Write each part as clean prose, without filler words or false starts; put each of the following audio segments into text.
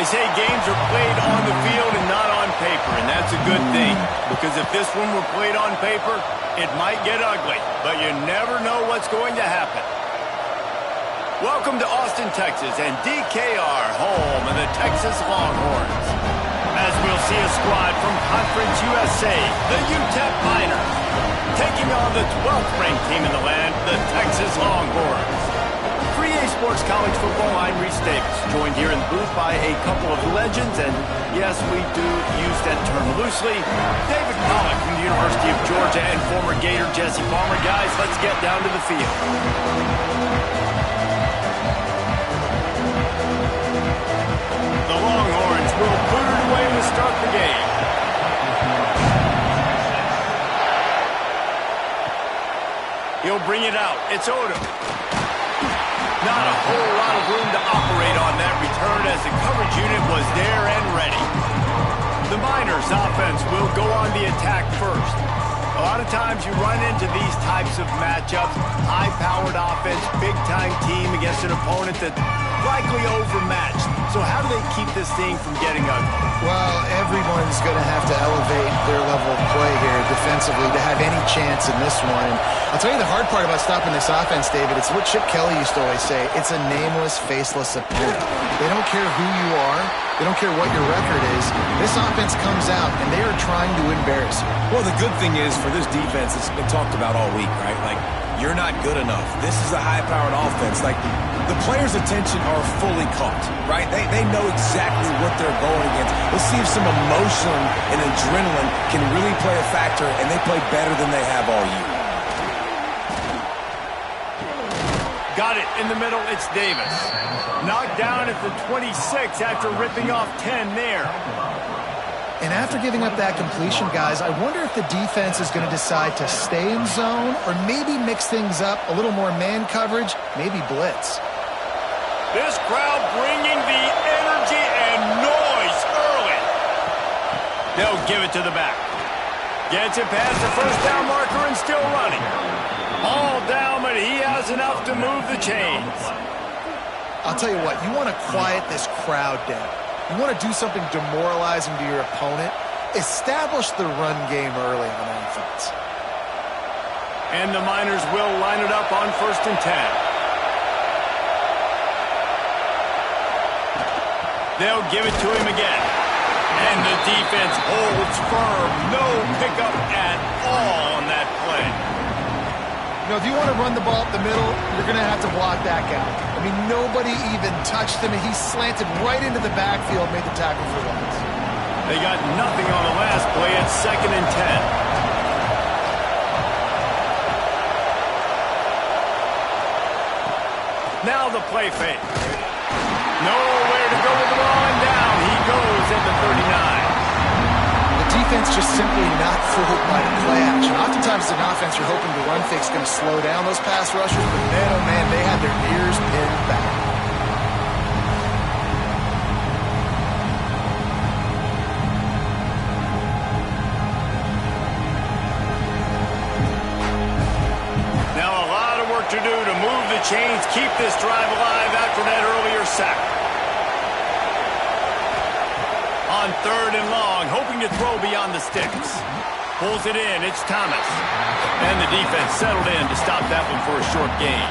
They say games are played on the field and not on paper, and that's a good thing. Because if this one were played on paper, it might get ugly. But you never know what's going to happen. Welcome to Austin, Texas, and DKR, home of the Texas Longhorns. As we'll see a squad from Conference USA, the UTEP Miners, taking on the 12th ranked team in the land, the Texas Longhorns. 3A Sports College Football, I'm Reese Davis, joined here in the booth by a couple of legends, and yes, we do use that term loosely. David Pollack from the University of Georgia and former Gator Jesse Palmer. Guys, let's get down to the field. The Longhorns will put it away to start the game. He'll bring it out. It's Odom. Not a whole lot of room to operate on that return as the coverage unit was there and ready. The Miners offense will go on the attack first. A lot of times you run into these types of matchups, high-powered offense, big-time team against an opponent that's likely overmatched. So how do they keep this thing from getting ugly? Well, everyone's going to have to elevate their level of play here defensively to have any chance in this one. And I'll tell you the hard part about stopping this offense, David, it's what Chip Kelly used to always say. It's a nameless, faceless opponent. They don't care who you are. They don't care what your record is. This offense comes out, and they are trying to embarrass you. Well, the good thing is for this defense, it's been talked about all week, right? Like, you're not good enough. This is a high-powered offense. Like, the players' attention are fully caught, right? They know exactly what they're going against. Let's see if some emotion and adrenaline can really play a factor, and they play better than they have all year. Got it in the middle, it's Davis. Knocked down at the 26 after ripping off 10 there. And after giving up that completion, guys, I wonder if the defense is going to decide to stay in zone or maybe mix things up, a little more man coverage, maybe blitz. This crowd bringing the energy and noise early. They'll give it to the back. Gets it past the first down marker and still running. All down, but he has enough to move the chains. I'll tell you what, you want to quiet this crowd down. You want to do something demoralizing to your opponent. Establish the run game early on offense. And the Miners will line it up on 1st and 10. They'll give it to him again. And the defense holds firm. No pickup at all on that play. You know, if you want to run the ball up the middle, you're going to have to block that guy. I mean, nobody even touched him, and he slanted right into the backfield, made the tackle for loss. They got nothing on the last play. It's 2nd and 10. Now the play fake. Nowhere to go with the ball, and down he goes at the 39. The defense just simply not fooled by the play action. Oftentimes, as an offense, you're hoping the run fake's going to slow down those pass rushers, but man, oh man, they had their ears pinned back. Now a lot of work to do to move the chains, keep this drive alive after that earlier sack. On 3rd and long, hoping to throw beyond the sticks. Pulls it in, it's Thomas. And the defense settled in to stop that one for a short gain.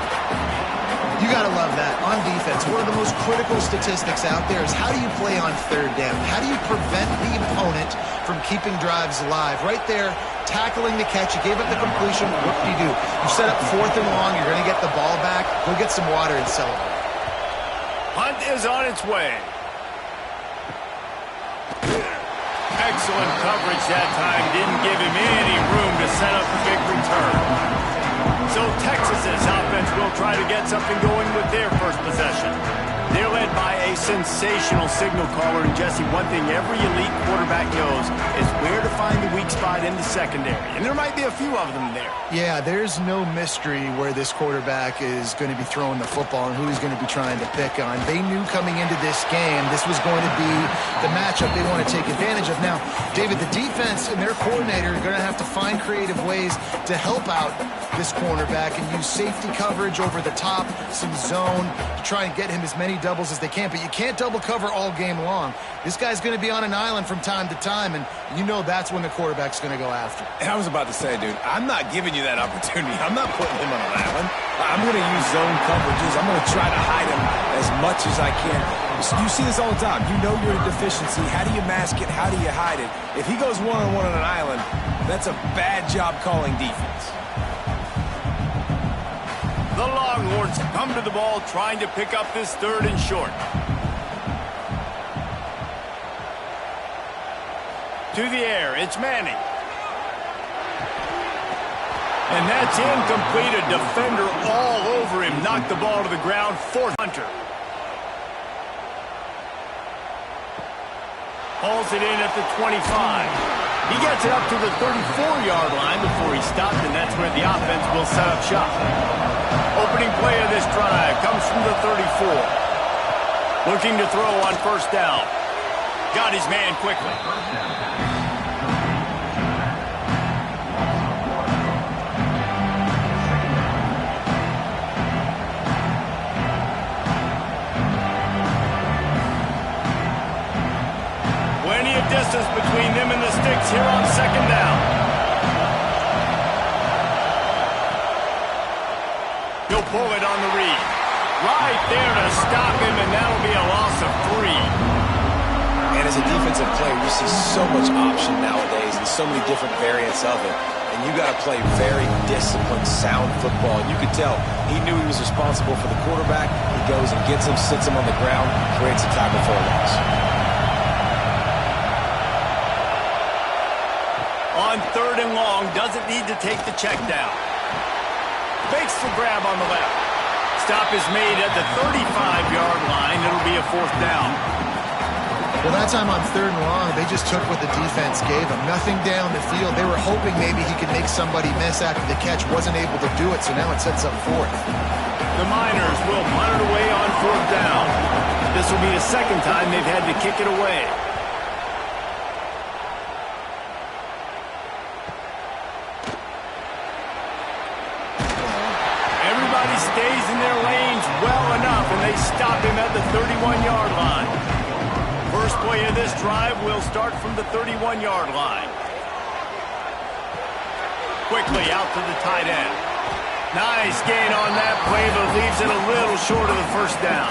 You got to love that. On defense, one of the most critical statistics out there is how do you play on 3rd down? How do you prevent the opponent from keeping drives alive? Right there, tackling the catch. You gave up the completion. What do? You set up 4th and long. You're going to get the ball back. Go get some water and celebrate. Hunt is on its way. Excellent coverage that time. Didn't give him any room to set up a big return. So Texas's offense will try to get something going with their first possession. They're led by a sensational signal caller. And Jesse, one thing every elite quarterback knows is where to find the weak spot in the secondary. And there might be a few of them there. Yeah, there's no mystery where this quarterback is going to be throwing the football and who he's going to be trying to pick on. They knew coming into this game this was going to be the matchup they want to take advantage of. Now, David, the defense and their coordinator are going to have to find creative ways to help out this cornerback and use safety coverage over the top, some zone to try and get him as many doubles as they can. But you can't double cover all game long. This guy's going to be on an island from time to time, and you know that's when the quarterback's going to go after. And I was about to say, dude, I'm not giving you that opportunity. I'm not putting him on an island. I'm going to use zone coverages. I'm going to try to hide him as much as I can. You see this all the time. You know you're a deficiency. How do you mask it? How do you hide it? If he goes one-on-one on an island, that's a bad job calling defense. The Longhorns come to the ball trying to pick up this 3rd and short. To the air, it's Manning. And that's incomplete. A defender all over him. Knocked the ball to the ground for Hunter. Hauls it in at the 25. He gets it up to the 34-yard line before he stopped, and that's where the offense will set up shop. Opening play of this drive comes from the 34. Looking to throw on 1st down. Got his man quickly. Plenty of distance between them and the sticks here on 2nd down. He'll pull it on the read. Right there to stop him, and that'll be a loss of 3. And as a defensive player, you see so much option nowadays and so many different variants of it. And you got to play very disciplined, sound football. And you could tell he knew he was responsible for the quarterback. He goes and gets him, sits him on the ground, creates a tackle for a loss. On 3rd and long, doesn't need to take the check down. Fakes the grab on the left. Stop is made at the 35-yard line. It'll be a 4th down. Well, that time on 3rd and long, they just took what the defense gave them. Nothing down the field. They were hoping maybe he could make somebody miss after the catch. Wasn't able to do it, so now it sets up 4th. The Miners will punt it away on 4th down. This will be the 2nd time they've had to kick it away. Everybody stays in their lanes well enough, and they stop him at the 31-yard line. First play of this drive will start from the 31-yard line. Quickly out to the tight end. Nice gain on that play, but leaves it a little short of the 1st down.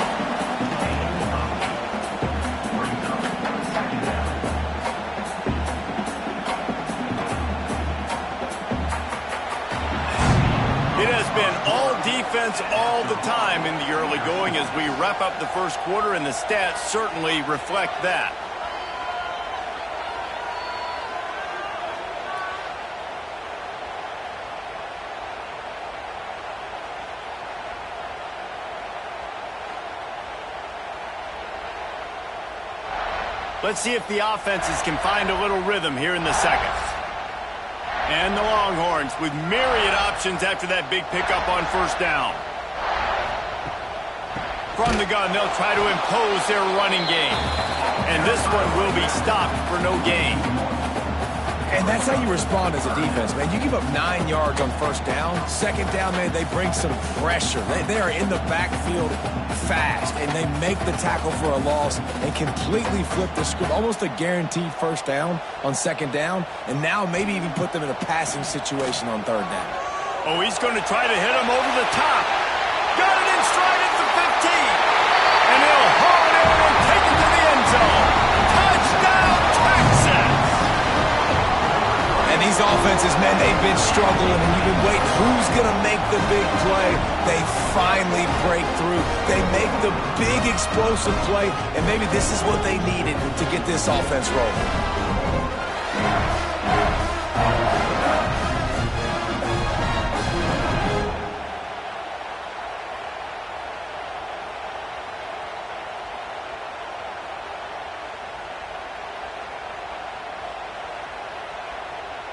It has been all defense all the time in the early going as we wrap up the 1st quarter, and the stats certainly reflect that. Let's see if the offenses can find a little rhythm here in the 2nd. And the Longhorns with myriad options after that big pickup on 1st down. From the gun, they'll try to impose their running game. And this one will be stopped for no gain. And that's how you respond as a defense, man. You give up 9 yards on 1st down. 2nd down, man, they bring some pressure. They are in the backfield fast, and they make the tackle for a loss and completely flip the script. Almost a guaranteed 1st down on 2nd down, and now maybe even put them in a passing situation on 3rd down. Oh, he's going to try to hit him over the top. Got it in stride at the 15. And he'll haul it in and take it to the end zone. Touchdown, Texas! And these offenses, man, they've been struggling, and you've been waiting. Who's going to make the big play? They finally break through. They make the big explosive play, and maybe this is what they needed to get this offense rolling.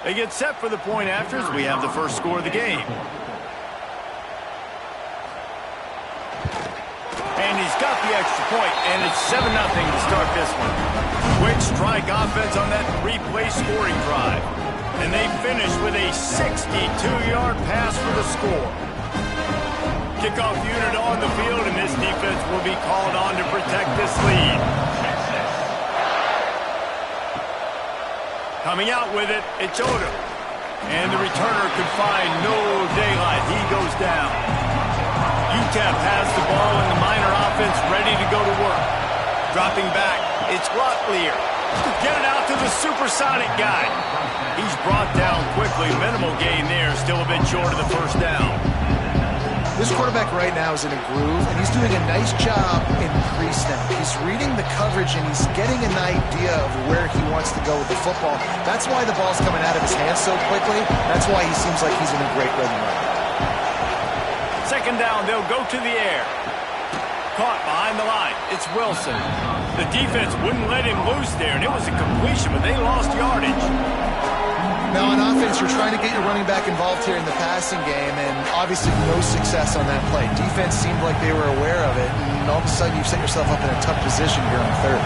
They get set for the point after as we have the first score of the game. And he's got the extra point, and it's 7-0 to start this one. Quick strike offense on that 3-play scoring drive. And they finish with a 62-yard pass for the score. Kickoff unit on the field, and this defense will be called on to protect this lead. Coming out with it, it's Odom. And the returner could find no daylight. He goes down. UTEP has the ball and the Miner offense ready to go to work. Dropping back, it's Locklear. Get it out to the supersonic guy. He's brought down quickly. Minimal gain there. Still a bit short of the first down. This quarterback right now is in a groove, and he's doing a nice job in pre-snap. He's reading the coverage, and he's getting an idea of where he wants to go with the football. That's why the ball's coming out of his hands so quickly. That's why he seems like he's in a great rhythm right now. Second down, they'll go to the air. Caught behind the line. It's Wilson. The defense wouldn't let him loose there, and it was a completion, but they lost yardage. Now, on offense, you're trying to get your running back involved here in the passing game, and obviously no success on that play. Defense seemed like they were aware of it, and all of a sudden you've set yourself up in a tough position here on third.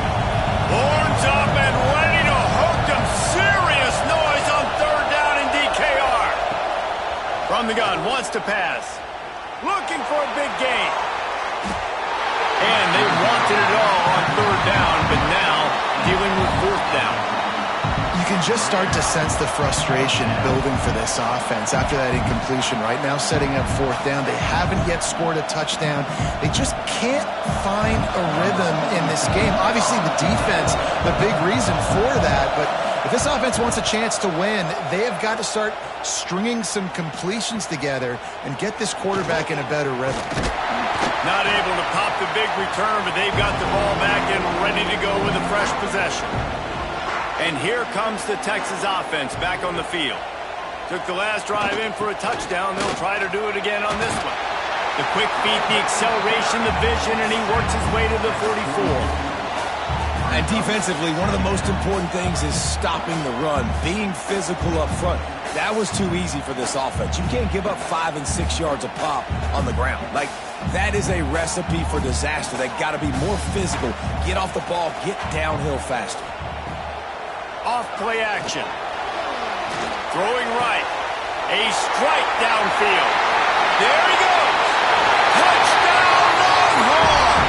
Horns up and ready to hook them. Serious noise on third down in DKR. From the gun, wants to pass. Looking for a big gain. And they wanted it all on third down, but now dealing with fourth down. You can just start to sense the frustration building for this offense after that incompletion. Right now, setting up fourth down. They haven't yet scored a touchdown. They just can't find a rhythm in this game. Obviously, the defense, the big reason for that, but if this offense wants a chance to win, they have got to start stringing some completions together and get this quarterback in a better rhythm. Not able to pop the big return, but they've got the ball back and ready to go with a fresh possession. And here comes the Texas offense back on the field. Took the last drive in for a touchdown. They'll try to do it again on this one. The quick feet, the acceleration, the vision, and he works his way to the 44. And defensively, one of the most important things is stopping the run, being physical up front. That was too easy for this offense. You can't give up 5 and 6 yards a pop on the ground. Like, that is a recipe for disaster. They got to be more physical, get off the ball, get downhill faster. Off play action. Throwing right. A strike downfield. There he goes. Touchdown, Longhorns!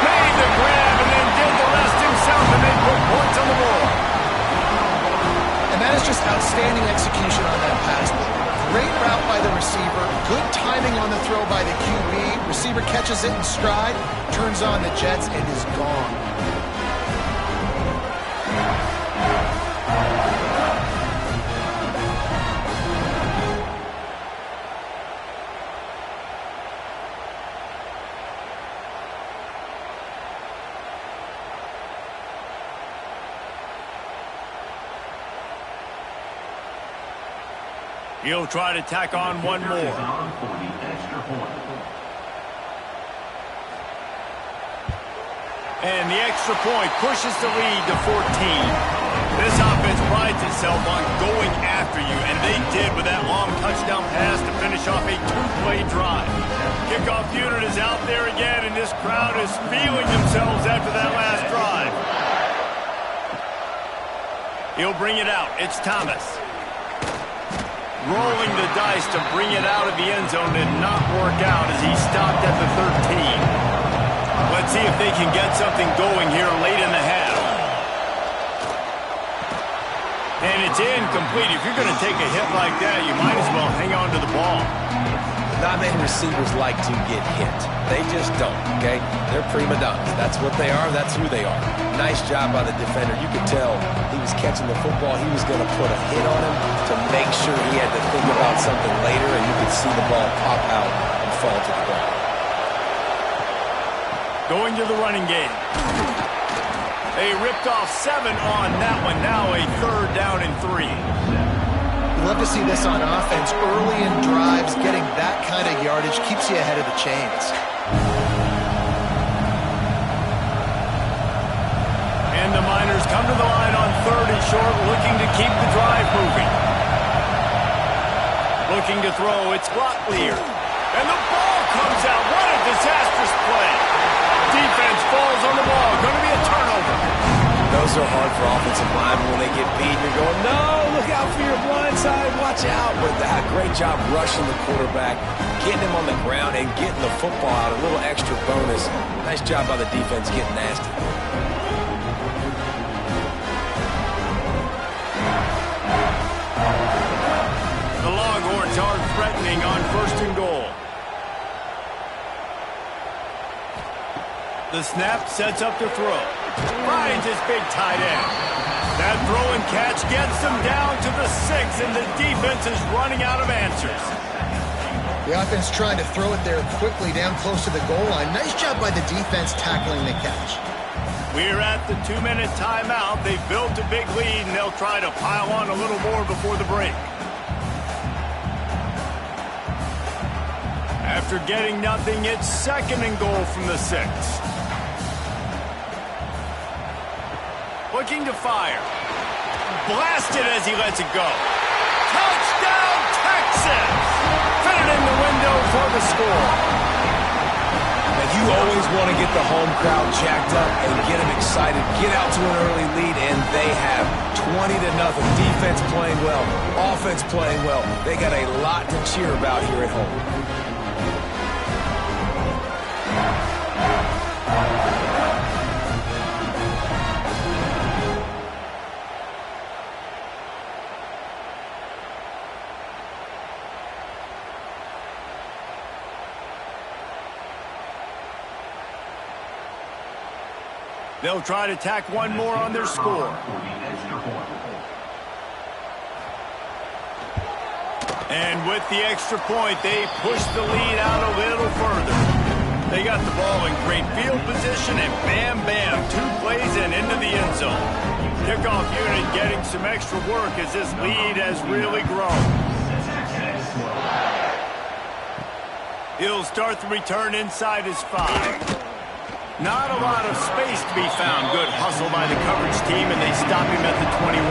Made the grab and then did the rest himself, and they put points on the board. And that is just outstanding execution on that pass. Great route by the receiver. Good timing on the throw by the QB. Receiver catches it in stride, turns on the jets, and is gone. He'll try to tack on one more. And the extra point pushes the lead to 14. This offense prides itself on going after you, and they did with that long touchdown pass to finish off a two-play drive. Kickoff unit is out there again, and this crowd is feeling themselves after that last drive. He'll bring it out. It's Thomas. Rolling the dice to bring it out of the end zone did not work out as he stopped at the 13. Let's see if they can get something going here late in the half. And it's incomplete. If you're going to take a hit like that, you might as well hang on to the ball. Not many receivers like to get hit. They just don't, okay? They're prima donnas. That's what they are. That's who they are. Nice job by the defender. You could tell he was catching the football. He was going to put a hit on him to make sure he had to think about something later, and you could see the ball pop out and fall to the ground. Going to the running game. They ripped off 7 on that one. Now a third down and 3. Love to see this on offense. Early in drives, getting that kind of yardage keeps you ahead of the chains. And the Miners come to the line on third and short, looking to keep the drive moving. Looking to throw, it's Locklear. And the ball comes out. What a disastrous play. Defense falls on the ball. Going to be a turnover. No Those are hard for offensive linemen when they get beat. You're going, no, look out for your blind side, watch out. But that great job rushing the quarterback, getting him on the ground, and getting the football out. A little extra bonus. Nice job by the defense getting nasty. The Longhorns are threatening on 1st and goal. The snap sets up to throw. Finds his big tight end. That throw and catch gets them down to the 6, and the defense is running out of answers. The offense trying to throw it there quickly down close to the goal line. Nice job by the defense tackling the catch. We're at the 2-minute timeout. They've built a big lead, and they'll try to pile on a little more before the break. After getting nothing, it's 2nd and goal from the 6. Looking to fire. Blasted as he lets it go. Touchdown, Texas! Fit it in the window for the score. Now, you always want to get the home crowd jacked up and get them excited. Get out to an early lead, and they have 20-0. Defense playing well. Offense playing well. They got a lot to cheer about here at home. They'll try to tack one more on their score. And with the extra point, they push the lead out a little further. They got the ball in great field position, and bam, bam, 2 plays and into the end zone. Kickoff unit getting some extra work as this lead has really grown. He'll start the return inside his 5. Not a lot of space to be found. Good hustle by the coverage team, and they stop him at the 21.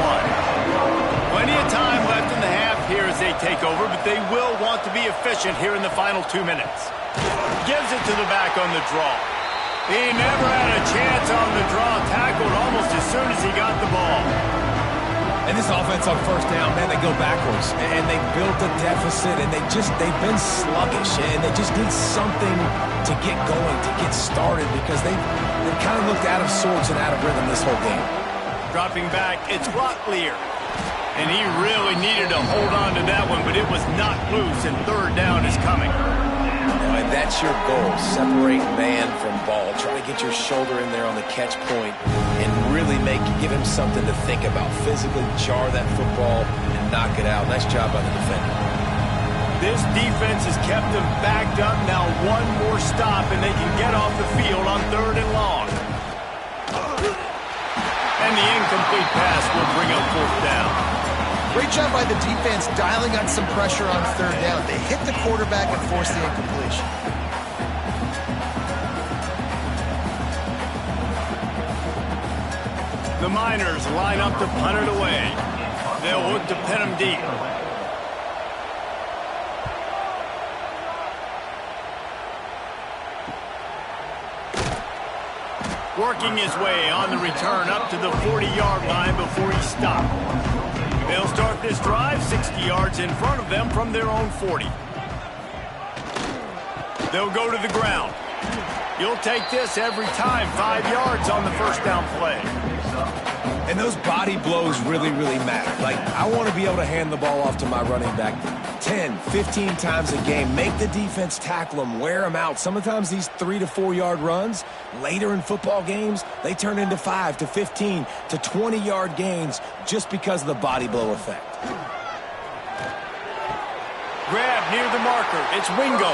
Plenty of time left in the half here as they take over, but they will want to be efficient here in the final 2 minutes. Gives it to the back on the draw. He never had a chance on the draw. Tackled almost as soon as he got the ball. And this offense on 1st down, man, they go backwards. And they built a deficit, and they've been sluggish. And they just need something to get going, to get started, because they've kind of looked out of sorts and out of rhythm this whole game. Dropping back, it's Rotlier. And he really needed to hold on to that one, but it was not loose, and 3rd down is coming. And that's your goal. Separate man from ball. Try to get your shoulder in there on the catch point and really give him something to think about. Physically jar that football and knock it out. Nice job by the defender. This defense has kept them backed up. Now one more stop, and they can get off the field on 3rd and long. And the incomplete pass will bring up 4th down. Great job by the defense dialing on some pressure on 3rd down. They hit the quarterback and forced the incompletion. The Miners line up to punt it away. They'll look to pin him deep. Working his way on the return up to the 40-yard line before he stopped. They'll start this drive 60 yards in front of them from their own 40. They'll go to the ground. You'll take this every time. 5 yards on the 1st down play. And those body blows really, really matter. Like, I want to be able to hand the ball off to my running back 10, 15 times a game. Make the defense tackle them, wear them out. Sometimes these 3 to 4 yard runs, later in football games, they turn into 5 to 15 to 20 yard gains just because of the body blow effect. Grab near the marker. It's Wingo.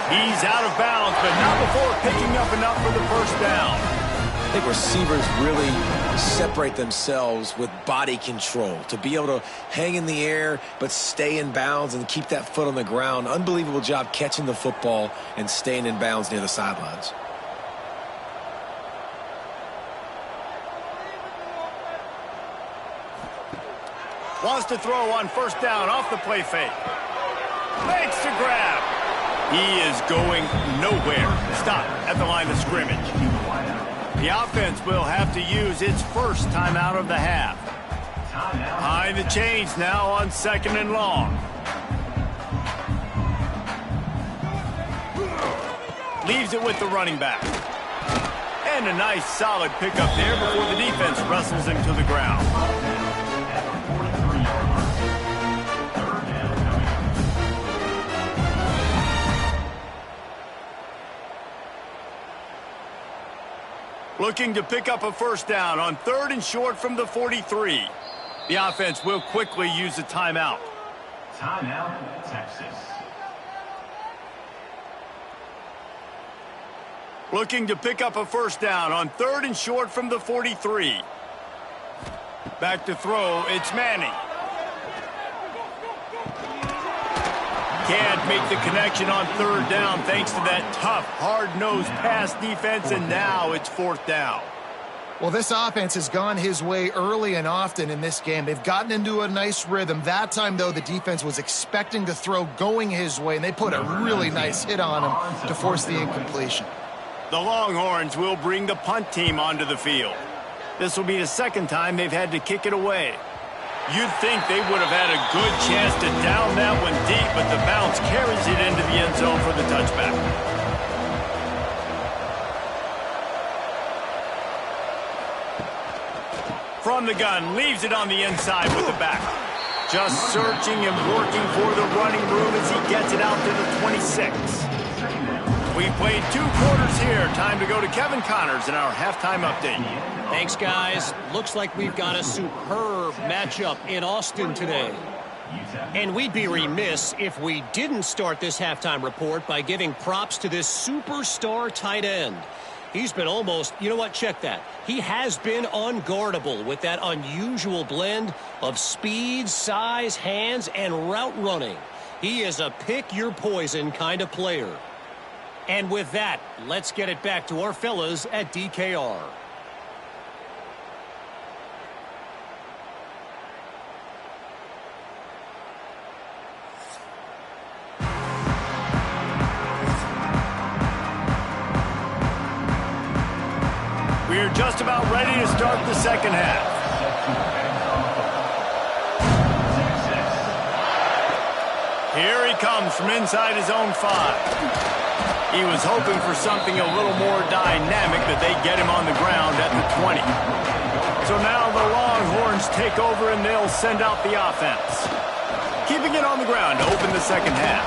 He's out of bounds, but not before picking up enough for the 1st down. I think receivers really separate themselves with body control to be able to hang in the air but stay in bounds and keep that foot on the ground. Unbelievable job catching the football and staying in bounds near the sidelines. Wants to throw on 1st down off the play fake. Makes the grab. He is going nowhere. Stop at the line of scrimmage. The offense will have to use its first timeout of the half. Behind the chains now on 2nd and long. Leaves it with the running back. And a nice solid pickup there before the defense wrestles him to the ground. Looking to pick up a first down on 3rd and short from the 43. The offense will quickly use a timeout. Timeout, Texas. Looking to pick up a first down on 3rd and short from the 43. Back to throw, it's Manning. Can't make the connection on 3rd down thanks to that tough, hard-nosed pass defense, and now it's 4th down. Well, this offense has gone his way early and often in this game. They've gotten into a nice rhythm. That time, though, the defense was expecting to throw going his way, and they put a really nice hit on him to force the incompletion. The Longhorns will bring the punt team onto the field. This will be the 2nd time they've had to kick it away. You'd think they would have had a good chance to down that one deep, but the bounce carries it into the end zone for the touchback. From the gun, leaves it on the inside with the back. Just searching and working for the running room as he gets it out to the 26. We played 2 quarters here. Time to go to Kevin Connors in our halftime update. Thanks, guys. Looks like we've got a superb matchup in Austin today. And we'd be remiss if we didn't start this halftime report by giving props to this superstar tight end. He's been almost, you know what, check that. He has been unguardable with that unusual blend of speed, size, hands, and route running. He is a pick-your-poison kind of player. And with that, let's get it back to our fellas at DKR. We're just about ready to start the 2nd half. Here he comes from inside his own 5. He was hoping for something a little more dynamic, but they get him on the ground at the 20. So now the Longhorns take over and they'll send out the offense. Keeping it on the ground to open the 2nd half.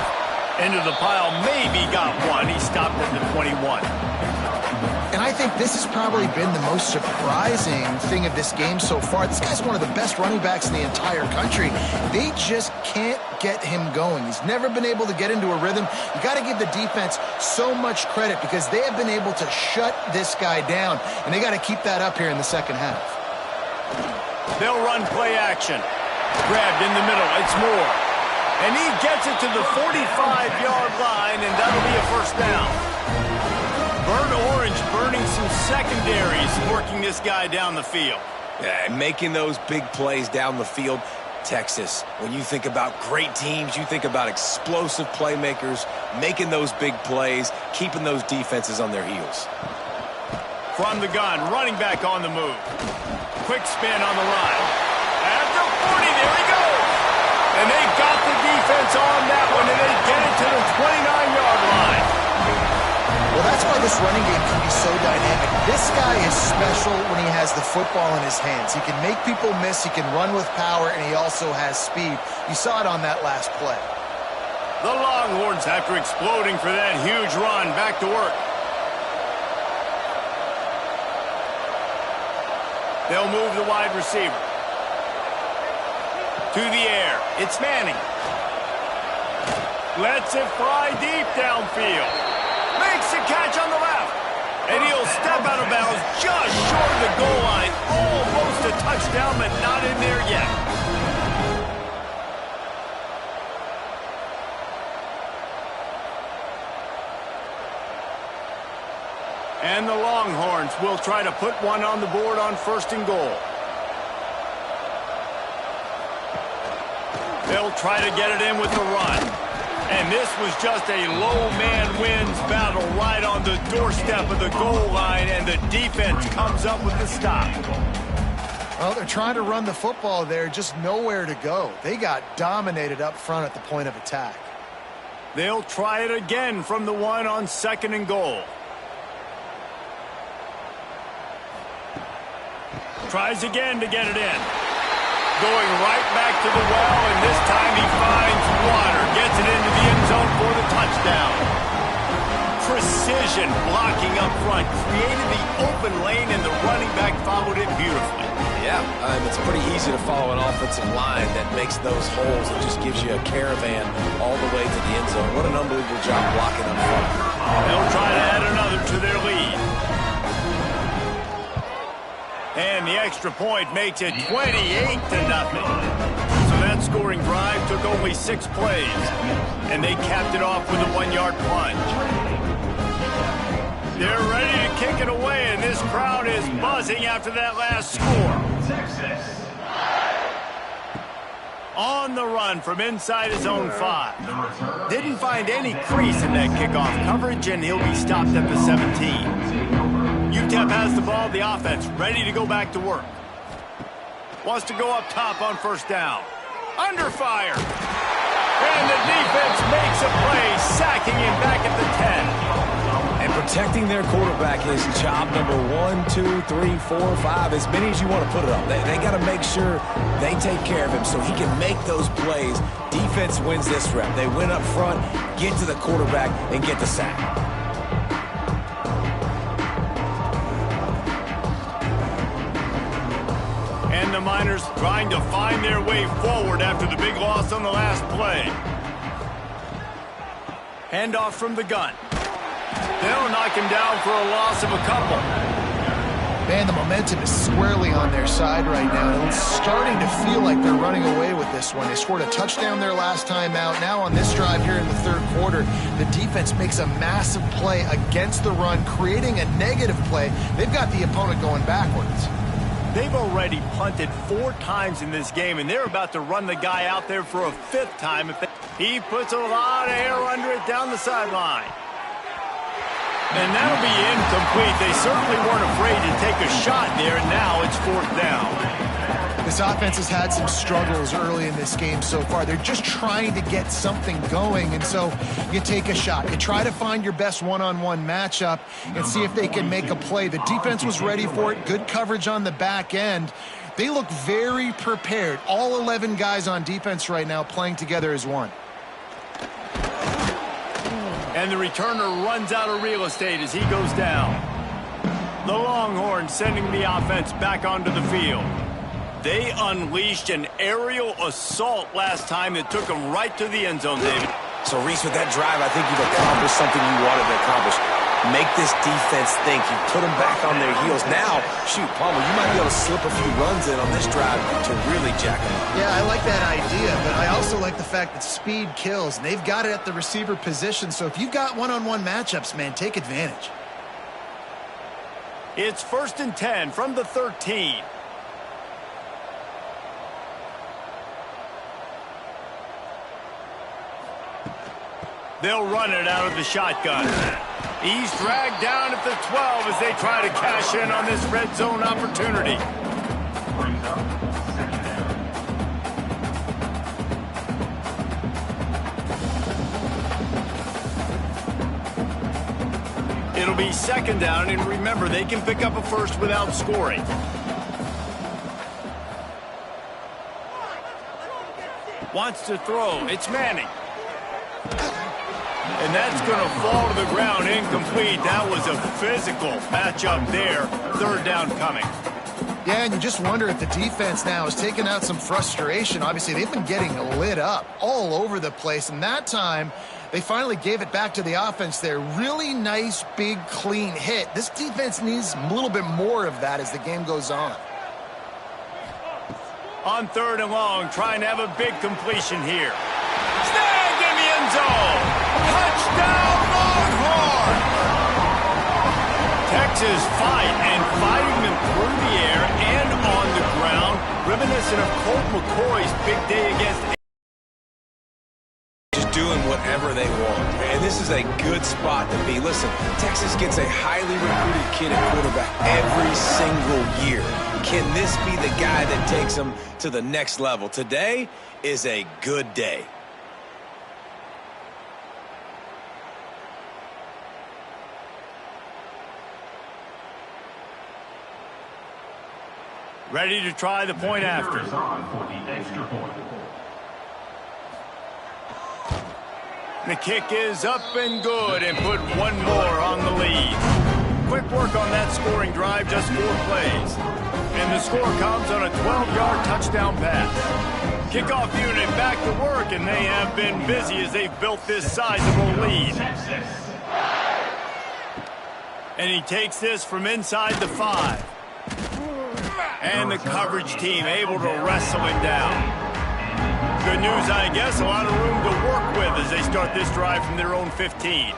Into the pile, maybe got one. He stopped at the 21. And I think this has probably been the most surprising thing of this game so far. This guy's one of the best running backs in the entire country. They just can't get him going. He's never been able to get into a rhythm. You got to give the defense so much credit because they have been able to shut this guy down, and they got to keep that up here in the 2nd half. They'll run play action. Grabbed in the middle. It's Moore. And he gets it to the 45-yard line, and that'll be a first down. Burnt Orange burning some secondaries, working this guy down the field. Yeah, and making those big plays down the field. Texas, when you think about great teams, you think about explosive playmakers, making those big plays, keeping those defenses on their heels. From the gun, running back on the move. Quick spin on the line. At the 40, there he goes. And they got the defense on that one, and they get it to the 29-yard line. Well, that's why this running game can be so dynamic. This guy is special when he has the football in his hands. He can make people miss, he can run with power, and he also has speed. You saw it on that last play. The Longhorns, after exploding for that huge run, back to work. They'll move the wide receiver. To the air, it's Manning. Lets it fly deep downfield. Makes the catch on the left. And he'll step out of bounds just short of the goal line. Almost a touchdown, but not in there yet. And the Longhorns will try to put one on the board on 1st and goal. They'll try to get it in with the run. And this was just a low man wins battle right on the doorstep of the goal line, and the defense comes up with the stop. Well, they're trying to run the football there, just nowhere to go. They got dominated up front at the point of attack. They'll try it again from the one on 2nd and goal. Tries again to get it in. Going right back to the well, and this time he finds water. Gets it into the end zone for the touchdown. Precision blocking up front. Created the open lane, and the running back followed it beautifully. Yeah, it's pretty easy to follow an offensive line that makes those holes. It just gives you a caravan all the way to the end zone. What an unbelievable job blocking up front. They'll try to add another to their lead. And the extra point makes it 28-0. So that scoring drive took only 6 plays. And they capped it off with a 1-yard plunge. They're ready to kick it away, and this crowd is buzzing after that last score. On the run from inside his own 5. Didn't find any crease in that kickoff coverage, and he'll be stopped at the 17. UTEP has the ball, the offense ready to go back to work. Wants to go up top on 1st down. Under fire. And the defense makes a play, sacking him back at the 10. And protecting their quarterback is job number 1, 2, 3, 4, 5, as many as you want to put it up. They got to make sure they take care of him so he can make those plays. Defense wins this rep. They win up front, get to the quarterback, and get the sack. And the Miners trying to find their way forward after the big loss on the last play. Handoff from the gun. They'll knock him down for a loss of a couple. Man, the momentum is squarely on their side right now. And it's starting to feel like they're running away with this one. They scored a touchdown their last time out. Now on this drive here in the 3rd quarter, the defense makes a massive play against the run, creating a negative play. They've got the opponent going backwards. They've already punted 4 times in this game, and they're about to run the guy out there for a 5th time. He puts a lot of air under it down the sideline. And that'll be incomplete. They certainly weren't afraid to take a shot there, and now it's 4th down. This offense has had some struggles early in this game so far. They're just trying to get something going, and so you take a shot. You try to find your best one-on-one matchup and see if they can make a play. The defense was ready for it. Good coverage on the back end. They look very prepared. All 11 guys on defense right now playing together as one. And the returner runs out of real estate as he goes down. The Longhorns sending the offense back onto the field. They unleashed an aerial assault last time that took them right to the end zone, David. So, Reese, with that drive, I think you've accomplished something you wanted to accomplish. Make this defense think. You put them back on their heels. Now, shoot, Palmer, you might be able to slip a few runs in on this drive to really jack them up. Yeah, I like that idea, but I also like the fact that speed kills. And they've got it at the receiver position, so if you've got one-on-one matchups, man, take advantage. It's 1st and 10 from the 13. They'll run it out of the shotgun. He's dragged down at the 12 as they try to cash in on this red zone opportunity. It'll be 2nd down, and remember, they can pick up a 1st without scoring. Wants to throw. It's Manning. And that's going to fall to the ground incomplete. That was a physical matchup there. 3rd down coming. Yeah, and you just wonder if the defense now is taking out some frustration. Obviously, they've been getting lit up all over the place. And that time, they finally gave it back to the offense there. Really nice, big, clean hit. This defense needs a little bit more of that as the game goes on. On 3rd and long, trying to have a big completion here. Snagged in the end zone. Touchdown, Longhorns! Texas fighting them through the air and on the ground, reminiscent of Colt McCoy's big day against. Just doing whatever they want. And this is a good spot to be. Listen, Texas gets a highly recruited kid at quarterback every single year. Can this be the guy that takes them to the next level? Today is a good day. Ready to try the point after. The kick is up and good and put one more on the lead. Quick work on that scoring drive, just 4 plays. And the score comes on a 12-yard touchdown pass. Kickoff unit back to work, and they have been busy as they've built this sizable lead. And he takes this from inside the 5. And the coverage team able to wrestle him down. Good news, I guess, a lot of room to work with as they start this drive from their own 15.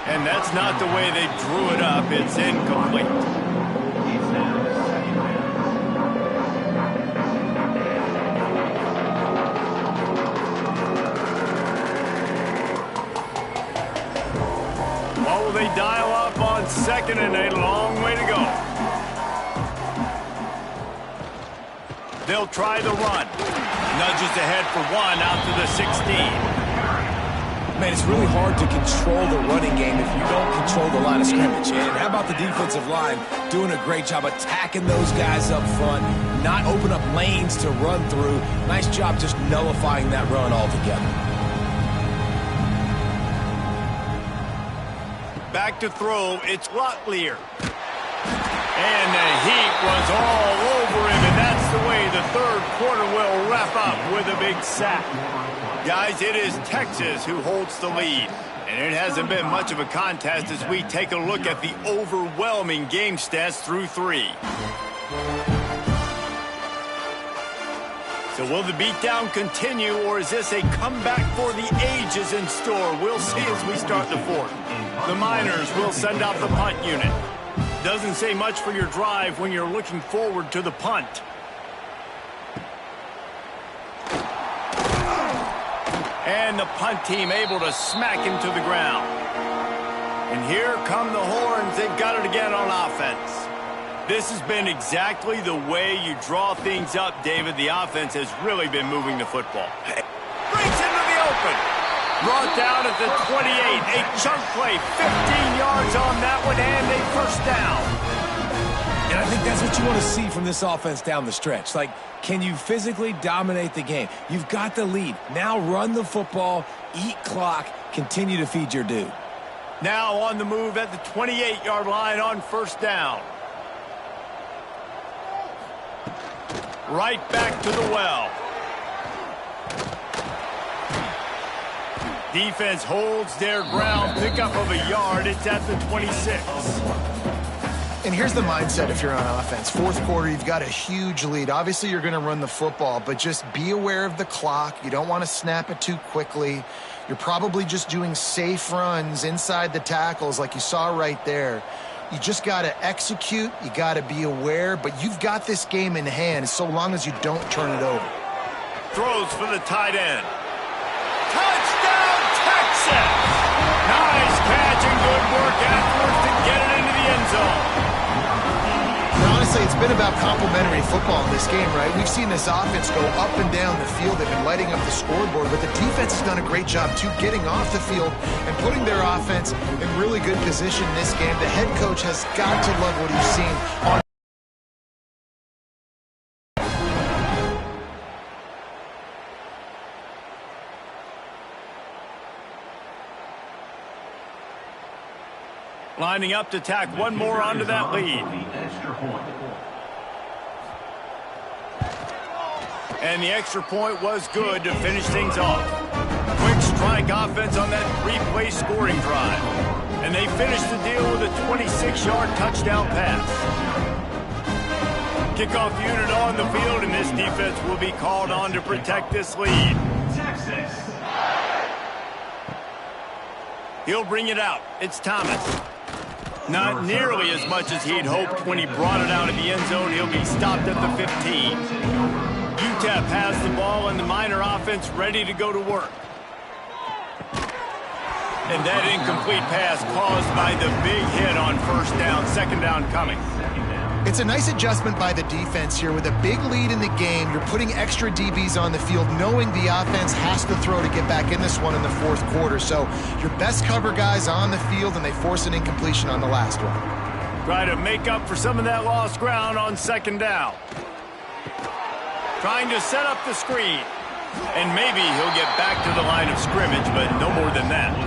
And that's not the way they drew it up. It's incomplete. What will they dial up on 2nd and a long way to go? They'll try the run. Nudges ahead for 1 out to the 16. Man, it's really hard to control the running game if you don't control the line of scrimmage. And how about the defensive line doing a great job attacking those guys up front, not open up lanes to run through. Nice job just nullifying that run altogether. Back to throw, it's Locklear. And the heat was all over him, and that's the way the 3rd quarter will wrap up with a big sack. Guys, it is Texas who holds the lead, and it hasn't been much of a contest as we take a look at the overwhelming game stats through 3. So will the beatdown continue, or is this a comeback for the ages in store? We'll see as we start the 4th. The Miners will send out the punt unit. Doesn't say much for your drive when you're looking forward to the punt. And the punt team able to smack him to the ground. And here come the Horns. They've got it again on offense. This has been exactly the way you draw things up, David. The offense has really been moving the football. Breaks into the open. Brought down at the 28. A chunk play. 15 yards on that one and a 1st down. And I think that's what you want to see from this offense down the stretch. Like, can you physically dominate the game? You've got the lead. Now run the football, eat clock, continue to feed your dude. Now on the move at the 28-yard line on 1st down. Right back to the well. Defense holds their ground. Pickup of a yard. It's at the 26. And here's the mindset if you're on offense. 4th quarter, you've got a huge lead. Obviously, you're going to run the football, but just be aware of the clock. You don't want to snap it too quickly. You're probably just doing safe runs inside the tackles like you saw right there. You just got to execute. You got to be aware, but you've got this game in hand so long as you don't turn it over. Throws for the tight end. Touchdown, Texas! Nice catch and good work afterwards to get it into the end zone. Now, honestly, it's been about complementary football in this game, right? We've seen this offense go up and down the field. They've been lighting up the scoreboard, but the defense has done a great job, too, getting off the field and putting their offense in really good position in this game. The head coach has got to love what he's seen on lining up to tack one more onto that lead. And the extra point was good to finish things off. Quick strike offense on that 3-play scoring drive. And they finished the deal with a 26-yard touchdown pass. Kickoff unit on the field, and this defense will be called on to protect this lead. Texas. He'll bring it out. It's Thomas. Not nearly as much as he'd hoped when he brought it out of the end zone. He'll be stopped at the 15. UTEP has the ball and the Miner offense ready to go to work. And that incomplete pass caused by the big hit on first down, second down coming. It's a nice adjustment by the defense here. With a big lead in the game, you're putting extra DBs on the field, knowing the offense has to throw to get back in this one in the fourth quarter. So your best cover guys on the field, and they force an incompletion on the last one. Try to make up for some of that lost ground on second down. Trying to set up the screen. And maybe he'll get back to the line of scrimmage, but no more than that.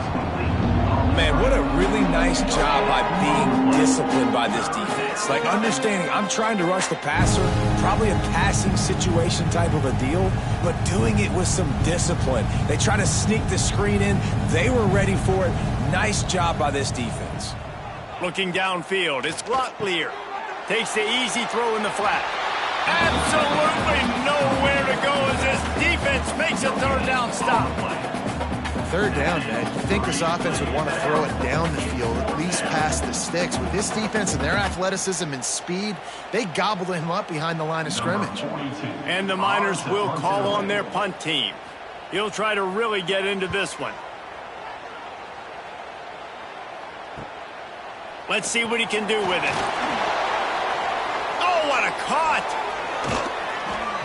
Man, what a really nice job by being disciplined by this defense. Like, understanding I'm trying to rush the passer, probably a passing situation type of a deal, but doing it with some discipline. They try to sneak the screen in. They were ready for it. Nice job by this defense. Looking downfield, it's Locklear. Takes the easy throw in the flat. Absolutely nowhere to go as this defense makes a third down stop. Third down, man. You think this offense would want to throw it down the field, at least past the sticks. With this defense and their athleticism and speed, they gobbled him up behind the line of scrimmage. And the Miners will call on their punt team. He'll try to really get into this one. Let's see what he can do with it. Oh, what a caught!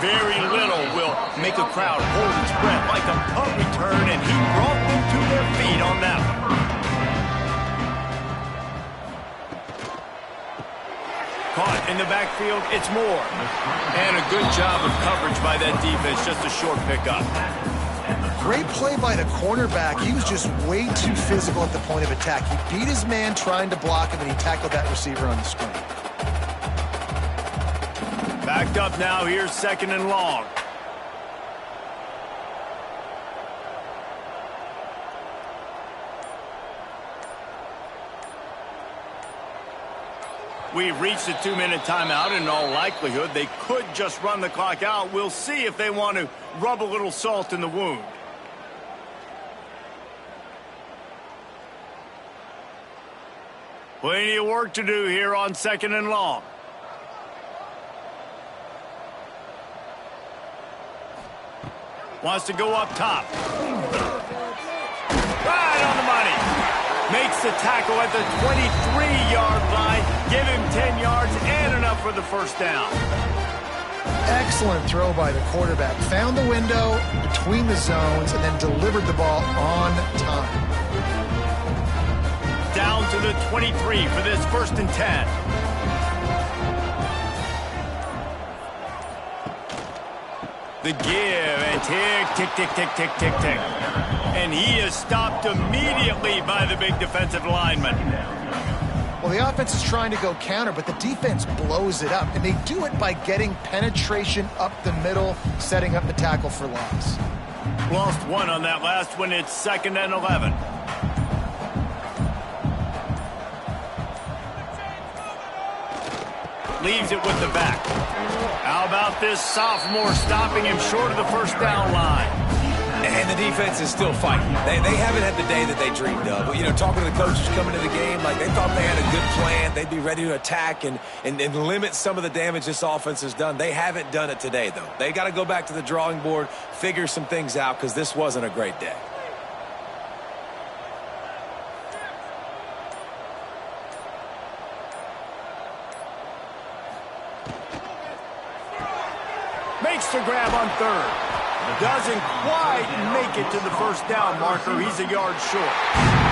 Very little will make a crowd hold its breath like a punt return, and he brought them to their feet on that one. Caught in the backfield, it's Moore. And a good job of coverage by that defense, just a short pickup. Great play by the cornerback. He was just way too physical at the point of attack. He beat his man trying to block him, and he tackled that receiver on the screen. Backed up now, here's second and long. We've reached a 2-minute timeout. In all likelihood, they could just run the clock out. We'll see if they want to rub a little salt in the wound. Plenty of work to do here on second and long. Wants to go up top. Right on the money. Makes the tackle at the 23-yard line. Give him 10 yards and enough for the first down. Excellent throw by the quarterback. Found the window between the zones and then delivered the ball on time. Down to the 23 for this first and 10. The give, and tick, tick, tick, tick, tick, tick, tick. And he is stopped immediately by the big defensive lineman. Well, the offense is trying to go counter, but the defense blows it up. And they do it by getting penetration up the middle, setting up the tackle for loss. Lost one on that last one. It's second and 11. Leaves it with the back. How about this sophomore stopping him short of the first down line? And the defense is still fighting. They haven't had the day that they dreamed of. You know, talking to the coaches coming to the game, like they thought they had a good plan. They'd be ready to attack and limit some of the damage this offense has done. They haven't done it today, though. They got to go back to the drawing board, figure some things out, because this wasn't a great day. Makes the grab on third. Doesn't quite make it to the first down marker. He's a yard short.